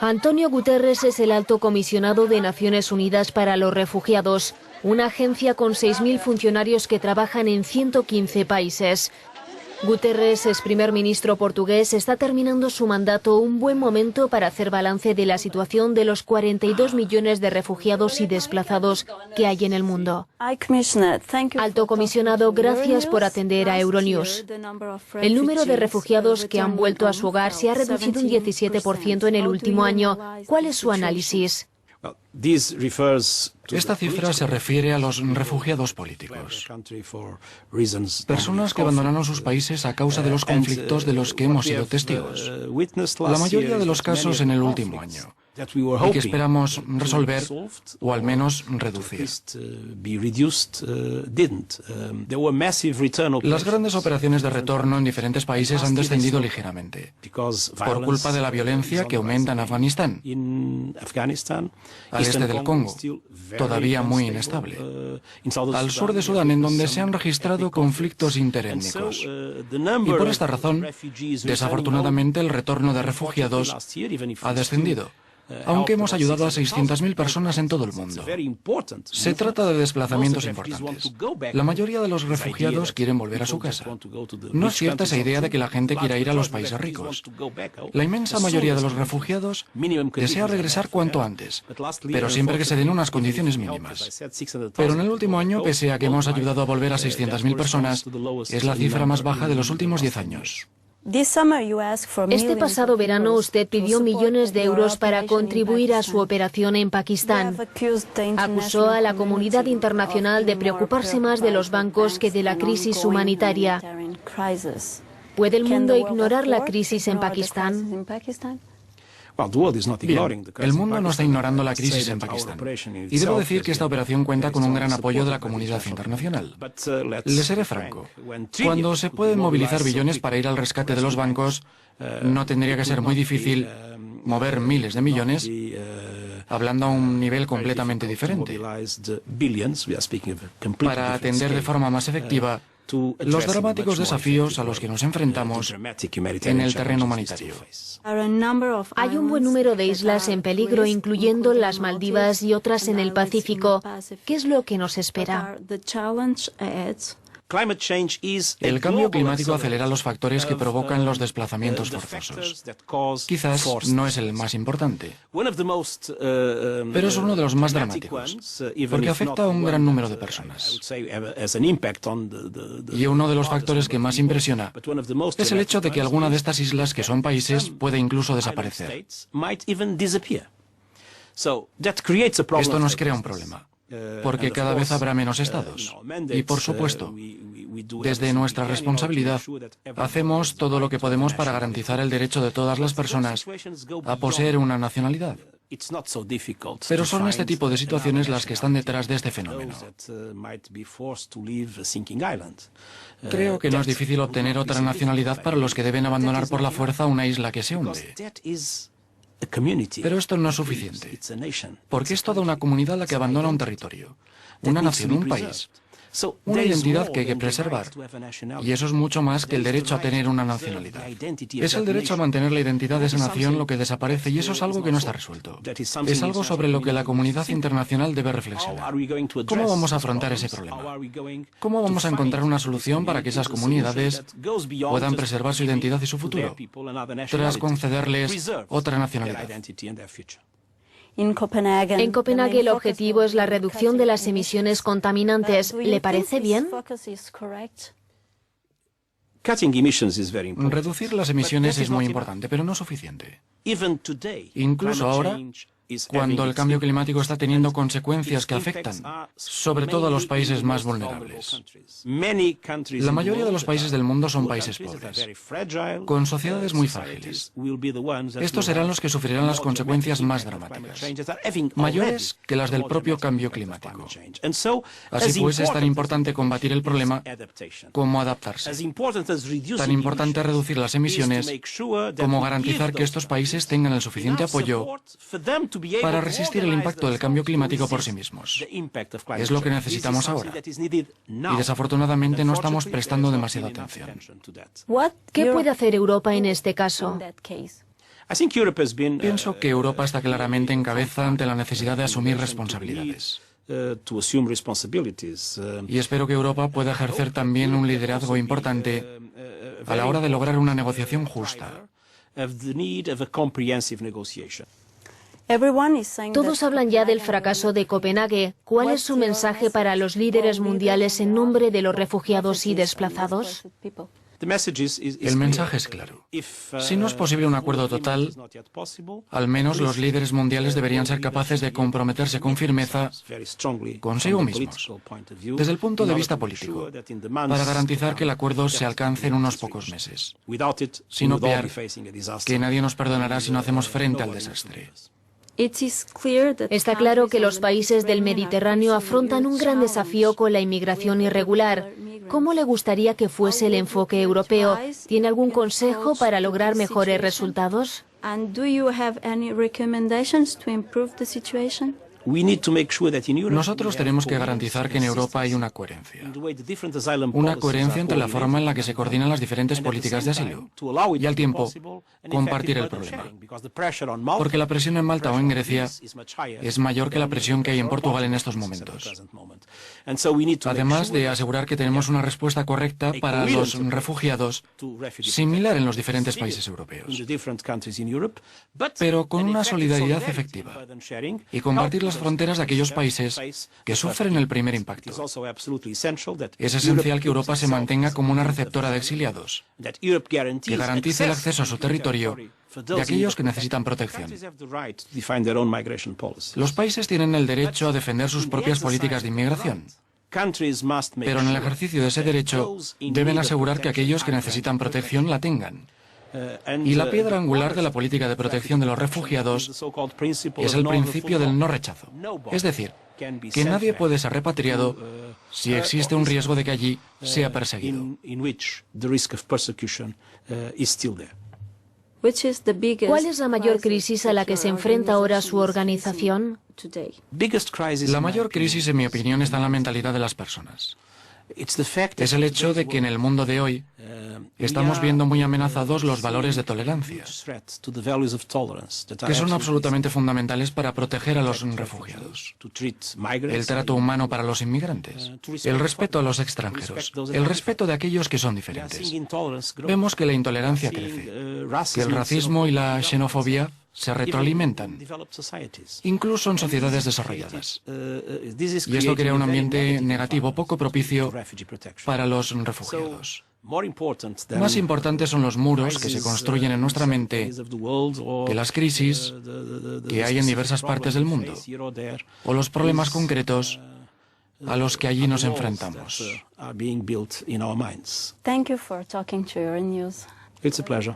Antonio Guterres es el alto comisionado de Naciones Unidas para los Refugiados, una agencia con 6.000 funcionarios que trabajan en 115 países. Guterres, ex primer ministro portugués, está terminando su mandato, un buen momento para hacer balance de la situación de los 42 millones de refugiados y desplazados que hay en el mundo. Alto comisionado, gracias por atender a Euronews. El número de refugiados que han vuelto a su hogar se ha reducido un 17% en el último año. ¿Cuál es su análisis? Esta cifra se refiere a los refugiados políticos, personas que abandonaron sus países a causa de los conflictos de los que hemos sido testigos, la mayoría de los casos en el último año, y que esperamos resolver o al menos reducir. Las grandes operaciones de retorno en diferentes países han descendido ligeramente por culpa de la violencia que aumenta en Afganistán, al este del Congo, todavía muy inestable, al sur de Sudán, en donde se han registrado conflictos interétnicos. Y por esta razón, desafortunadamente, el retorno de refugiados ha descendido, aunque hemos ayudado a 600.000 personas en todo el mundo. Se trata de desplazamientos importantes. La mayoría de los refugiados quieren volver a su casa. No es cierta esa idea de que la gente quiera ir a los países ricos. La inmensa mayoría de los refugiados desea regresar cuanto antes, pero siempre que se den unas condiciones mínimas. Pero en el último año, pese a que hemos ayudado a volver a 600.000 personas, es la cifra más baja de los últimos 10 años. Este pasado verano usted pidió millones de euros para contribuir a su operación en Pakistán. Acusó a la comunidad internacional de preocuparse más de los bancos que de la crisis humanitaria. ¿Puede el mundo ignorar la crisis en Pakistán? Bien, el mundo no está ignorando la crisis en Pakistán. Y debo decir que esta operación cuenta con un gran apoyo de la comunidad internacional. Le seré franco. Cuando se pueden movilizar billones para ir al rescate de los bancos, no tendría que ser muy difícil mover miles de millones, hablando a un nivel completamente diferente, para atender de forma más efectiva los dramáticos desafíos a los que nos enfrentamos en el terreno humanitario. Hay un buen número de islas en peligro, incluyendo las Maldivas y otras en el Pacífico. ¿Qué es lo que nos espera? El cambio climático acelera los factores que provocan los desplazamientos forzosos. Quizás no es el más importante, pero es uno de los más dramáticos, porque afecta a un gran número de personas. Y uno de los factores que más impresiona es el hecho de que alguna de estas islas, que son países, puede incluso desaparecer. Esto nos crea un problema, porque cada vez habrá menos estados. Y por supuesto, desde nuestra responsabilidad, hacemos todo lo que podemos para garantizar el derecho de todas las personas a poseer una nacionalidad. Pero son este tipo de situaciones las que están detrás de este fenómeno. Creo que no es difícil obtener otra nacionalidad para los que deben abandonar por la fuerza una isla que se hunde. Pero esto no es suficiente, porque es toda una comunidad la que abandona un territorio, una nación, un país, una identidad que hay que preservar. Y eso es mucho más que el derecho a tener una nacionalidad. Es el derecho a mantener la identidad de esa nación lo que desaparece, y eso es algo que no está resuelto. Es algo sobre lo que la comunidad internacional debe reflexionar. ¿Cómo vamos a afrontar ese problema? ¿Cómo vamos a encontrar una solución para que esas comunidades puedan preservar su identidad y su futuro, tras concederles otra nacionalidad? En Copenhague el objetivo es la reducción de las emisiones contaminantes. ¿Le parece bien? Reducir las emisiones es muy importante, pero no suficiente. Incluso ahora, cuando el cambio climático está teniendo consecuencias que afectan sobre todo a los países más vulnerables. La mayoría de los países del mundo son países pobres, con sociedades muy frágiles. Estos serán los que sufrirán las consecuencias más dramáticas, mayores que las del propio cambio climático. Así pues, es tan importante combatir el problema como adaptarse. Tan importante reducir las emisiones como garantizar que estos países tengan el suficiente apoyo para resistir el impacto del cambio climático por sí mismos. Es lo que necesitamos ahora. Y desafortunadamente no estamos prestando demasiada atención. ¿Qué puede hacer Europa en este caso? Pienso que Europa está claramente en cabeza ante la necesidad de asumir responsabilidades. Y espero que Europa pueda ejercer también un liderazgo importante a la hora de lograr una negociación justa. Todos hablan ya del fracaso de Copenhague. ¿Cuál es su mensaje para los líderes mundiales en nombre de los refugiados y desplazados? El mensaje es claro. Si no es posible un acuerdo total, al menos los líderes mundiales deberían ser capaces de comprometerse con firmeza consigo mismos, desde el punto de vista político, para garantizar que el acuerdo se alcance en unos pocos meses, sin obviar que nadie nos perdonará si no hacemos frente al desastre. Está claro que los países del Mediterráneo afrontan un gran desafío con la inmigración irregular. ¿Cómo le gustaría que fuese el enfoque europeo? ¿Tiene algún consejo para lograr mejores resultados? Nosotros tenemos que garantizar que en Europa hay una coherencia. Una coherencia entre la forma en la que se coordinan las diferentes políticas de asilo y, al tiempo, compartir el problema. Porque la presión en Malta o en Grecia es mayor que la presión que hay en Portugal en estos momentos. Además de asegurar que tenemos una respuesta correcta para los refugiados, similar en los diferentes países europeos, pero con una solidaridad efectiva y compartir las fronteras de aquellos países que sufren el primer impacto. Es esencial que Europa se mantenga como una receptora de exiliados, que garantice el acceso a su territorio de aquellos que necesitan protección. Los países tienen el derecho a defender sus propias políticas de inmigración, pero en el ejercicio de ese derecho deben asegurar que aquellos que necesitan protección la tengan. Y la piedra angular de la política de protección de los refugiados es el principio del no rechazo. Es decir, que nadie puede ser repatriado si existe un riesgo de que allí sea perseguido. ¿Cuál es la mayor crisis a la que se enfrenta ahora su organización? La mayor crisis, en mi opinión, está en la mentalidad de las personas. Es el hecho de que en el mundo de hoy estamos viendo muy amenazados los valores de tolerancia, que son absolutamente fundamentales para proteger a los refugiados. El trato humano para los inmigrantes, el respeto a los extranjeros, el respeto de aquellos que son diferentes. Vemos que la intolerancia crece, que el racismo y la xenofobia se retroalimentan, incluso en sociedades desarrolladas. Y esto crea un ambiente negativo poco propicio para los refugiados. Más importantes son los muros que se construyen en nuestra mente que las crisis que hay en diversas partes del mundo o los problemas concretos a los que allí nos enfrentamos. Thank you for talking to Euronews. It's a pleasure.